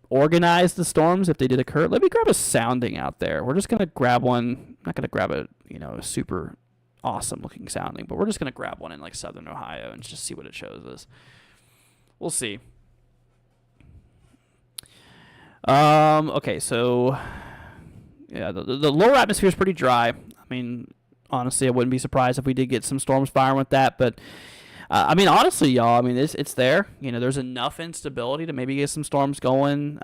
organize the storms if they did occur. Let me grab a sounding out there. We're just gonna grab one. I'm not gonna grab a, a super awesome looking sounding, but we're just going to grab one in like southern Ohio and just see what it shows us. We'll see. Okay, so yeah, the lower atmosphere is pretty dry. I mean, honestly, I wouldn't be surprised if we did get some storms firing with that, but I mean, honestly, y'all, I mean, it's there. You know, there's enough instability to maybe get some storms going.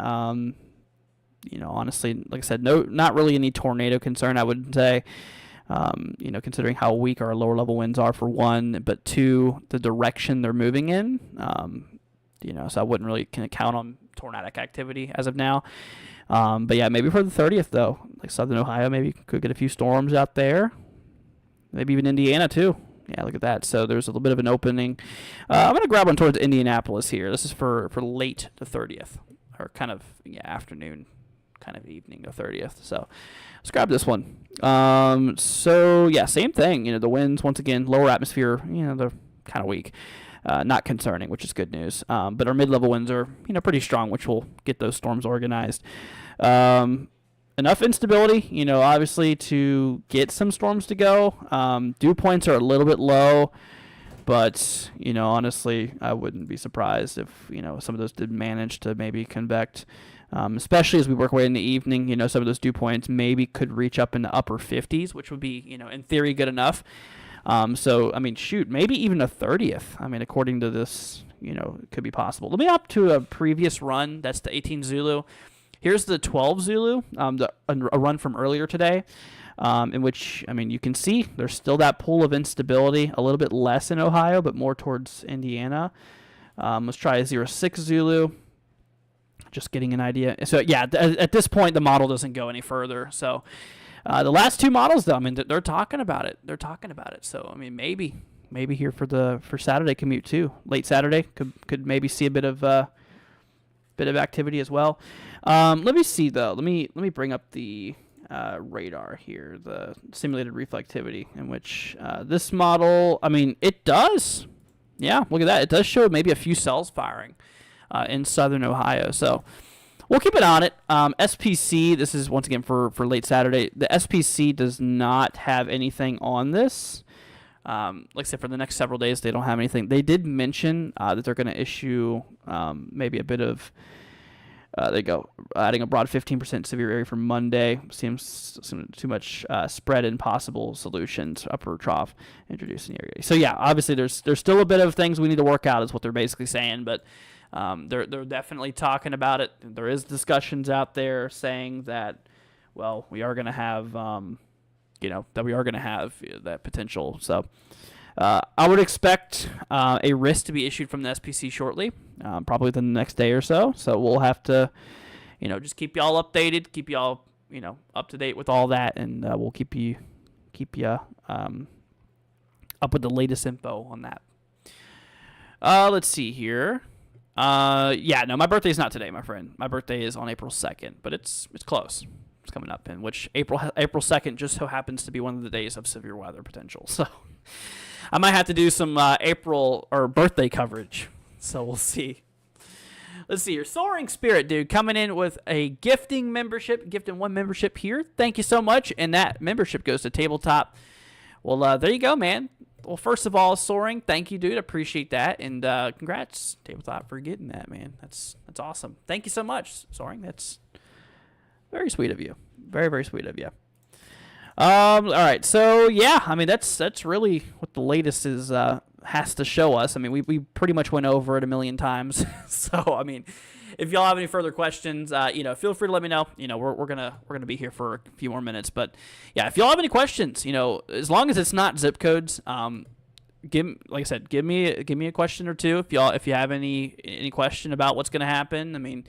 You know, honestly, like I said, not really any tornado concern, I would say. You know, considering how weak our lower level winds are for one, but two, the direction they're moving in. You know, so I wouldn't really count on tornadic activity as of now. But yeah, maybe for the 30th though, like southern Ohio, maybe could get a few storms out there. Maybe even Indiana too. Yeah, look at that. So there's a little bit of an opening. I'm going to grab one towards Indianapolis here. This is for late the 30th, or kind of afternoon, kind of evening the 30th. So let's grab this one. So yeah, same thing. You know, the winds, once again, lower atmosphere, you know, they're kind of weak. Not concerning, which is good news. But our mid-level winds are, you know, pretty strong, which will get those storms organized. Enough instability, you know, obviously to get some storms to go. Dew points are a little bit low, but, you know, honestly, I wouldn't be surprised if, you know, some of those did manage to maybe convect, especially as we work away in the evening. You know, some of those dew points maybe could reach up in the upper 50s, which would be, you know, in theory good enough. So, I mean, shoot, maybe even a 30th. I mean, according to this, you know, it could be possible. Let me up to a previous run. That's the 18 Zulu. Here's the 12 Zulu, a run from earlier today, in which, I mean, you can see there's still that pool of instability, a little bit less in Ohio, but more towards Indiana. Let's try a 06 Zulu, just getting an idea. So, yeah, at this point, the model doesn't go any further. So, the last two models, though, I mean, they're talking about it. They're talking about it. So, I mean, maybe here for Saturday commute, too. Late Saturday, could maybe see a bit of activity as well. Let me see though. Let me bring up the radar here, the simulated reflectivity, in which this model, I mean, it does. Yeah, look at that. It does show maybe a few cells firing in southern Ohio. So we'll keep it on it. SPC, this is once again for late Saturday. The SPC does not have anything on this. Like I said, for the next several days, they don't have anything. They did mention that they're going to issue maybe a bit of, there you go, adding a broad 15% severe area for Monday. Seems too much spread and possible solutions, upper trough, introducing area. So yeah, obviously there's still a bit of things we need to work out is what they're basically saying, but they're definitely talking about it. There is discussions out there saying that, well, we are going to have, that we are going to have that potential. So I would expect a risk to be issued from the SPC shortly, probably within the next day or so. So we'll have to, just keep y'all updated, keep y'all, up to date with all that, and we'll keep you up with the latest info on that. Let's see here. My birthday's not today, my friend. My birthday is on April 2nd, but it's close. It's coming up, in which April 2nd just so happens to be one of the days of severe weather potential. So I might have to do some April or birthday coverage. So we'll see. Let's see here. Soaring Spirit, dude, coming in with a gifting one membership here. Thank you so much. And that membership goes to Tabletop. Well, there you go, man. Well, first of all, Soaring, thank you, dude. Appreciate that. And congrats, Tabletop, for getting that, man. That's awesome. Thank you so much, Soaring. That's very sweet of you. Very, very sweet of you. All right. So, yeah, I mean, that's really what the latest is has to show us. I mean, we pretty much went over it a million times. So, I mean, if y'all have any further questions, feel free to let me know. We're gonna be here for a few more minutes. But, yeah, if y'all have any questions, as long as it's not zip codes, give me a question or two if you have any question about what's gonna happen. I mean,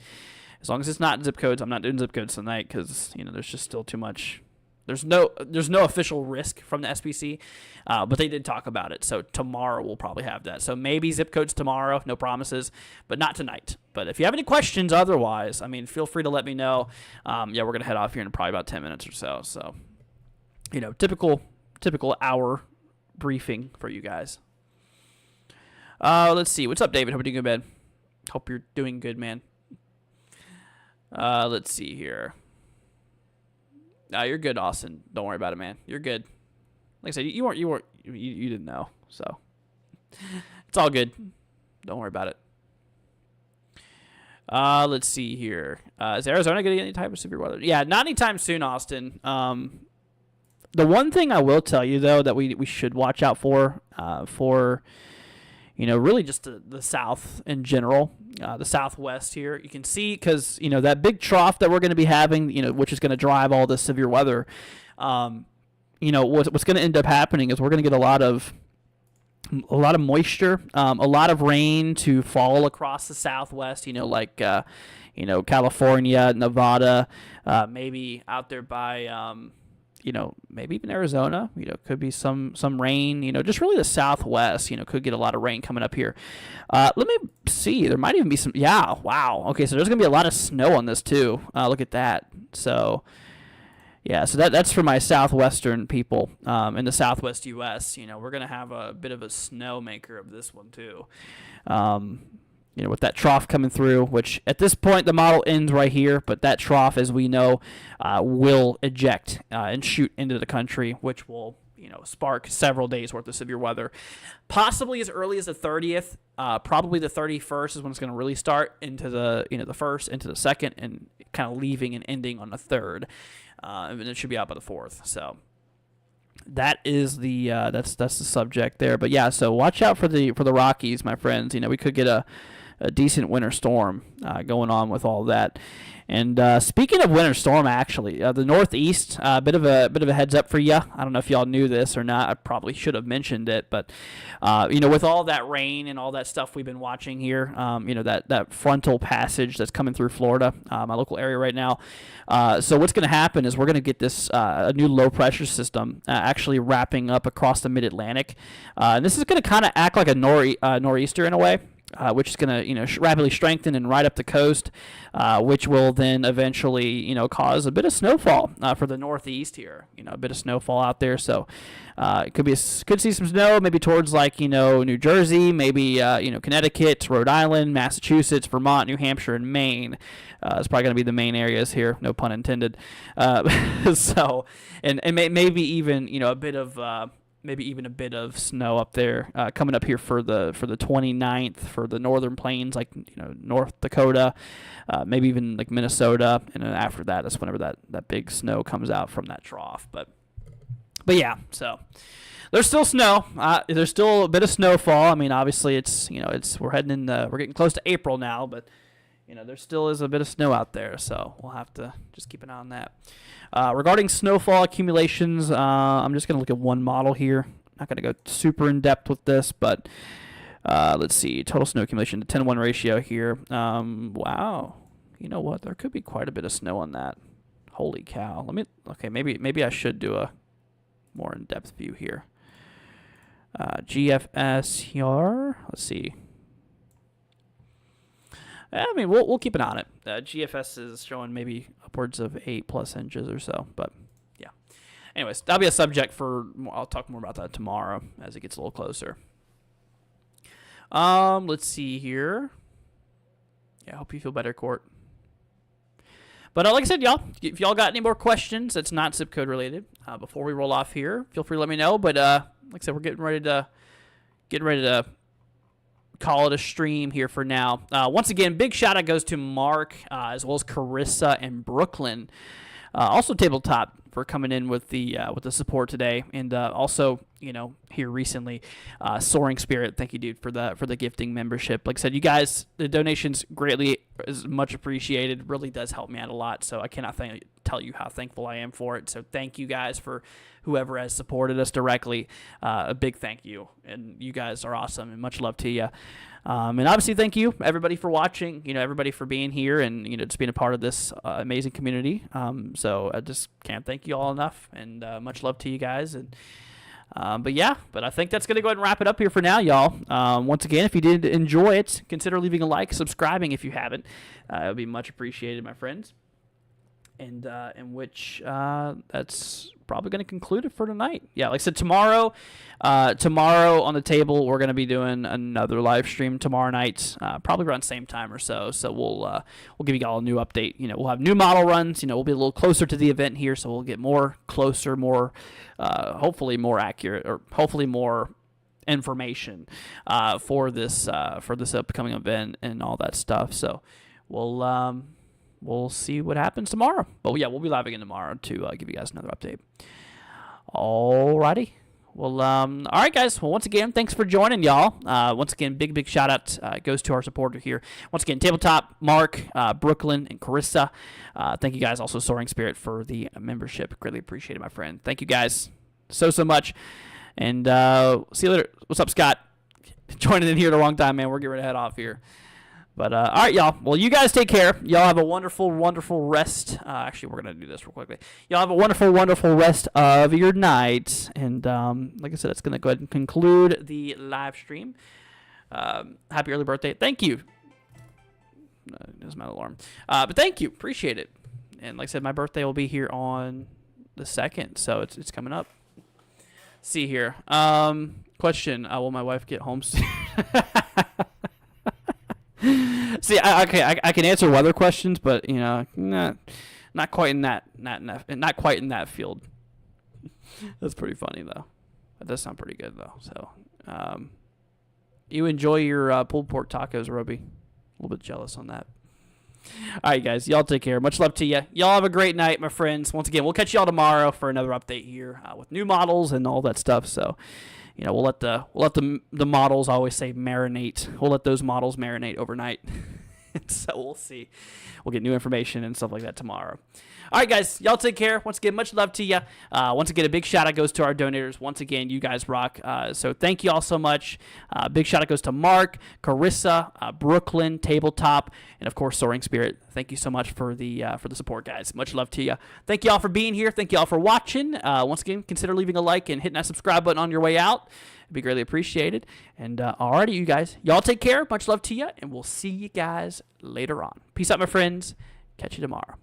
as long as it's not zip codes, I'm not doing zip codes tonight because there's just still too much. There's no official risk from the SPC, but they did talk about it. So tomorrow we'll probably have that. So maybe zip codes tomorrow, no promises, but not tonight. But if you have any questions otherwise, I mean, feel free to let me know. We're gonna head off here in probably about 10 minutes or so. So, typical hour briefing for you guys. Let's see. What's up, David? Hope you're doing good, man. Hope you're doing good, man. Let's see here. You're good, Austin. Don't worry about it, man. You're good. Like I said, you didn't know, so it's all good. Don't worry about it. Let's see here. Is Arizona going to get any type of severe weather? Yeah, not anytime soon, Austin. The one thing I will tell you, though, that we should watch out for, really just the South in general, the Southwest here. You can see, because, that big trough that we're going to be having, which is going to drive all this severe weather, what's going to end up happening is we're going to get a lot of moisture, a lot of rain to fall across the Southwest, like California, Nevada, maybe out there by, maybe even Arizona, could be some rain, just really the Southwest, could get a lot of rain coming up here. Let me see. There might even be some, yeah, wow. Okay, so there's going to be a lot of snow on this too. Look at that. So, yeah, so that's for my southwestern people in the Southwest U.S. We're going to have a bit of a snowmaker of this one too. With that trough coming through, which at this point the model ends right here, but that trough, as we know, will eject and shoot into the country, which will spark several days worth of severe weather, possibly as early as the 30th. Probably the 31st is when it's going to really start, into the the first, into the second, and kind of leaving and ending on the 3rd. And it should be out by the 4th. So that is the that's the subject there. But yeah, so watch out for the Rockies, my friends. We could get a decent winter storm going on with all that. And speaking of winter storm, actually, the Northeast, a bit of a heads up for you. I don't know if y'all knew this or not. I probably should have mentioned it, but with all that rain and all that stuff we've been watching here, that frontal passage that's coming through Florida, my local area right now. So what's going to happen is we're going to get this a new low pressure system actually wrapping up across the Mid-Atlantic, and this is going to kind of act like a nor'easter in a way. Which is going to, rapidly strengthen and right up the coast, which will then eventually, cause a bit of snowfall for the Northeast here. A bit of snowfall out there. So it could see some snow, maybe towards New Jersey, maybe Connecticut, Rhode Island, Massachusetts, Vermont, New Hampshire, and Maine. It's probably going to be the main areas here, no pun intended. So, and maybe even a bit of. Maybe even a bit of snow up there coming up here for the 29th for the northern plains, like North Dakota, maybe even like Minnesota, and then after that is whenever that big snow comes out from that trough. But yeah, so there's still snow. There's still a bit of snowfall. I mean, obviously we're getting close to April now, but there still is a bit of snow out there, so we'll have to just keep an eye on that. Regarding snowfall accumulations, I'm just going to look at one model here. Not going to go super in depth with this, but let's see. Total snow accumulation to 10-1 ratio here. Wow. You know what? There could be quite a bit of snow on that. Holy cow. Maybe I should do a more in-depth view here. GFS here. Let's see. I mean, we'll keep an eye on it. GFS is showing maybe upwards of 8+ inches or so, but yeah. Anyways, that'll be a subject I'll talk more about that tomorrow as it gets a little closer. Let's see here. Yeah, I hope you feel better, Court. But like I said, y'all, if y'all got any more questions that's not zip code related, before we roll off here, feel free to let me know. But like I said, we're getting ready to call it a stream here for now. Once again, big shout out goes to Mark, as well as Carissa and Brooklyn. Also Tabletop for coming in with the support today, and also here recently, Soaring Spirit. Thank you, dude, for the gifting membership. Like I said, you guys, the donations greatly is much appreciated. Really does help me out a lot. So I cannot tell you how thankful I am for it. So thank you guys for whoever has supported us directly. A big thank you, and you guys are awesome, and much love to you. And obviously, thank you everybody for watching. Everybody for being here and just being a part of this amazing community. So I just can't thank you all enough, and much love to you guys. And but I think that's going to go ahead and wrap it up here for now, y'all. Once again, if you did enjoy it, consider leaving a like, subscribing if you haven't. It would be much appreciated, my friends. And in which that's probably going to conclude it for tonight. Yeah, like I said, tomorrow on the table, we're going to be doing another live stream tomorrow night, probably around the same time or so. So we'll give you all a new update. We'll have new model runs. We'll be a little closer to the event here, so we'll get more closer, more, hopefully more accurate, or hopefully more information for this upcoming event and all that stuff. So we'll see what happens tomorrow. But yeah, we'll be live again tomorrow to give you guys another update. Alrighty. Well, all right, guys. Well, once again, thanks for joining, y'all. Once again, big shout out goes to our supporter here. Once again, Tabletop, Mark, Brooklyn, and Carissa. Thank you guys. Also, Soaring Spirit for the membership. Greatly appreciated, my friend. Thank you guys so much. And see you later. What's up, Scott? Joining in here at the wrong time, man. We're getting ready to head off here. But, all right, y'all. Well, you guys take care. Y'all have a wonderful rest. Actually, we're going to do this real quickly. Y'all have a wonderful rest of your night. And like I said, it's going to go ahead and conclude the live stream. Happy early birthday. Thank you. There's my alarm. But thank you. Appreciate it. And like I said, my birthday will be here on the 2nd, so it's coming up. See here. Question. Will my wife get home soon? See, I can answer weather questions, but not quite in not quite in that field. That's pretty funny though. That does sound pretty good though. So, you enjoy your pulled pork tacos, Roby. A little bit jealous on that. All right, guys. Y'all take care. Much love to you. Y'all have a great night, my friends. Once again, we'll catch y'all tomorrow for another update here with new models and all that stuff. So. We'll let the models, I always say, marinate. We'll let those models marinate overnight. So we'll see. We'll get new information and stuff like that tomorrow. All right, guys. Y'all take care. Once again, much love to you. Once again, a big shout out goes to our donators. Once again, you guys rock. So thank you all so much. Big shout out goes to Mark, Carissa, Brooklyn, Tabletop, and of course, Soaring Spirit. Thank you so much for the support, guys. Much love to you. Thank you all for being here. Thank you all for watching. Once again, consider leaving a like and hitting that subscribe button on your way out. It'd be greatly appreciated. And alrighty, you guys. Y'all take care. Much love to you, and we'll see you guys later on. Peace out, my friends. Catch you tomorrow.